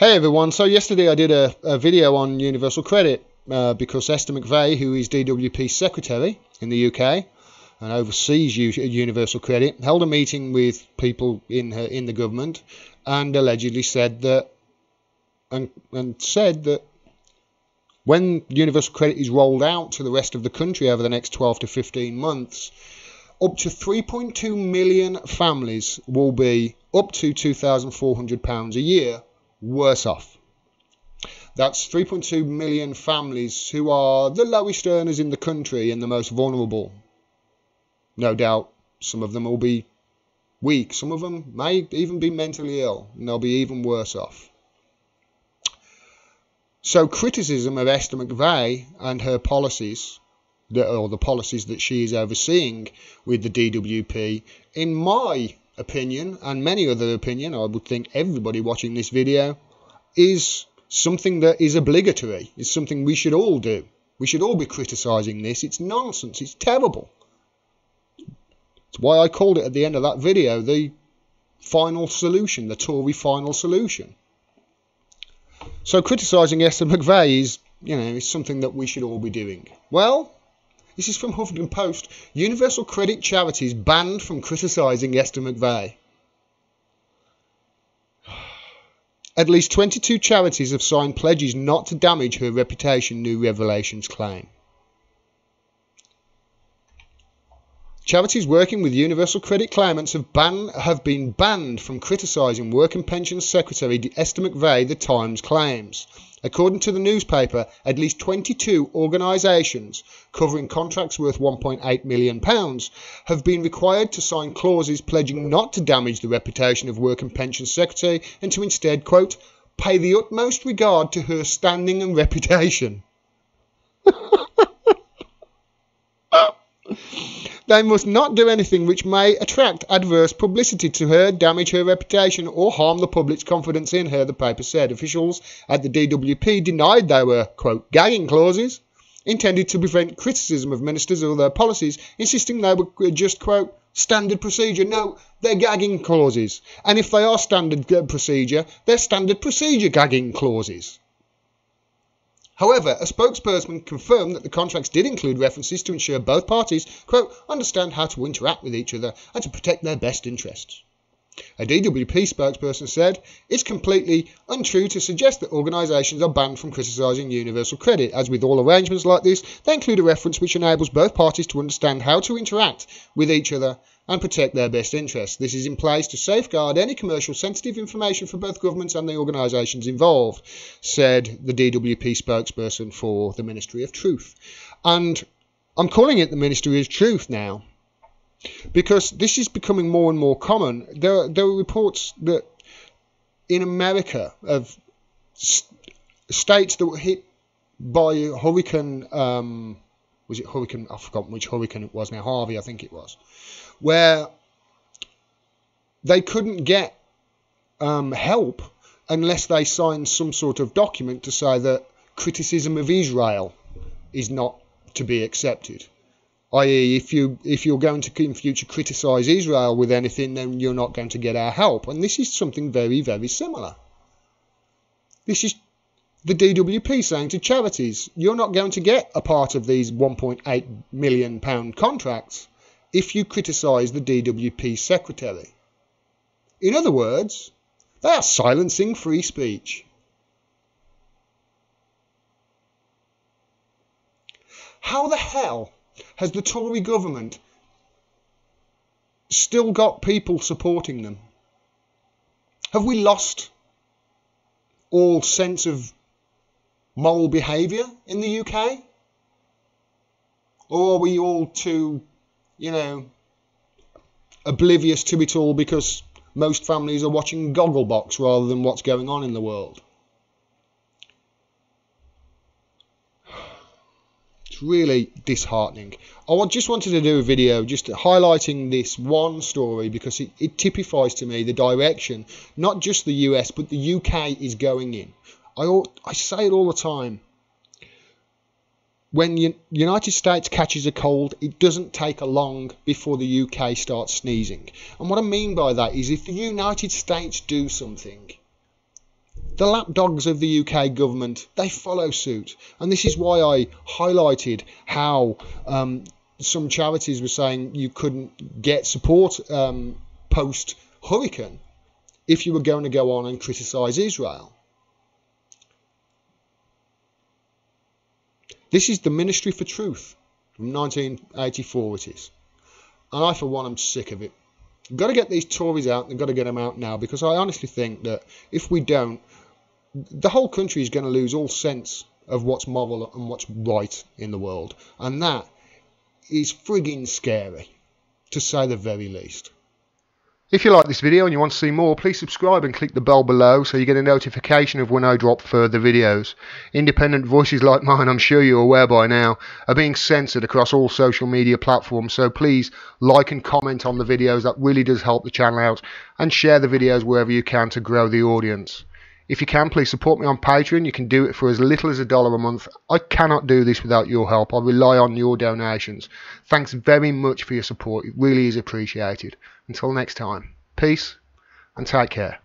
Hey everyone, so yesterday I did a video on universal credit because Esther McVey, who is DWP secretary in the UK and oversees universal credit, held a meeting with people in the government and allegedly said that when universal credit is rolled out to the rest of the country over the next 12 to 15 months, up to 3.2 million families will be up to £2,400 a year worse off. That's 3.2 million families who are the lowest earners in the country and the most vulnerable. No doubt some of them will be weak, some of them may even be mentally ill, and they'll be even worse off. So criticism of Esther McVey and her policies, or the policies that she is overseeing with the DWP, in my opinion, and many other opinion, I would think everybody watching this video, is something that is obligatory. It's something we should all do. We should all be criticising this. It's nonsense. It's terrible. It's why I called it at the end of that video the final solution, the Tory final solution. So criticising Esther McVey is something that we should all be doing. Well, this is from Huffington Post. Universal credit charities banned from criticising Esther McVey. At least 22 charities have signed pledges not to damage her reputation, new revelations claim. Charities working with universal credit claimants have been banned from criticising Work and Pensions Secretary Esther McVey, The Times claims. According to the newspaper, at least 22 organisations covering contracts worth £1.8 million have been required to sign clauses pledging not to damage the reputation of Work and Pensions Secretary and to instead, quote, pay the utmost regard to her standing and reputation. They must not do anything which may attract adverse publicity to her, damage her reputation, or harm the public's confidence in her, the paper said. Officials at the DWP denied they were, quote, gagging clauses intended to prevent criticism of ministers or their policies, insisting they were just, quote, standard procedure. No, they're gagging clauses. And if they are standard procedure, they're standard procedure gagging clauses. However, a spokesperson confirmed that the contracts did include references to ensure both parties, quote, understand how to interact with each other and to protect their best interests. A DWP spokesperson said, it's completely untrue to suggest that organisations are banned from criticising universal credit. As with all arrangements like this, they include a reference which enables both parties to understand how to interact with each other and protect their best interests. This is in place to safeguard any commercial sensitive information for both governments and the organisations involved, said the DWP spokesperson for the Ministry of Truth. And I'm calling it the Ministry of Truth now, because this is becoming more and more common. There are reports that in America of states that were hit by hurricane, was it hurricane? I've forgotten which hurricane it was now, Harvey I think it was, where they couldn't get help unless they signed some sort of document to say that criticism of Israel is not to be accepted. I.e., if you're going to in future criticise Israel with anything, then you're not going to get our help. And this is something very, very similar. This is the DWP saying to charities, you're not going to get a part of these £1.8 million contracts if you criticise the DWP secretary. In other words, they are silencing free speech. How the hell has the Tory government still got people supporting them? Have we lost all sense of moral behaviour in the UK? Or are we all too, oblivious to it all because most families are watching Gogglebox rather than what's going on in the world? Really disheartening. I just wanted to do a video just highlighting this one story because it typifies to me the direction not just the US but the UK is going in. I say it all the time. When the United States catches a cold, it doesn't take long before the UK starts sneezing. And what I mean by that is if the United States do something, The lapdogs of the UK government, they follow suit. And this is why I highlighted how some charities were saying you couldn't get support post-hurricane if you were going to go on and criticise Israel. This is the Ministry for Truth from 1984 it is. And I, for one, am sick of it. We've got to get these Tories out, and they've got to get them out now, because I honestly think that if we don't, the whole country is going to lose all sense of what's moral and what's right in the world. And that is frigging scary, to say the very least. If you like this video and you want to see more, please subscribe and click the bell below so you get a notification of when I drop further videos. Independent voices like mine, I'm sure you're aware by now, are being censored across all social media platforms, so please like and comment on the videos. That really does help the channel out, and share the videos wherever you can to grow the audience. If you can, please support me on Patreon. You can do it for as little as $1 a month. I cannot do this without your help. I rely on your donations. Thanks very much for your support. It really is appreciated. Until next time, peace and take care.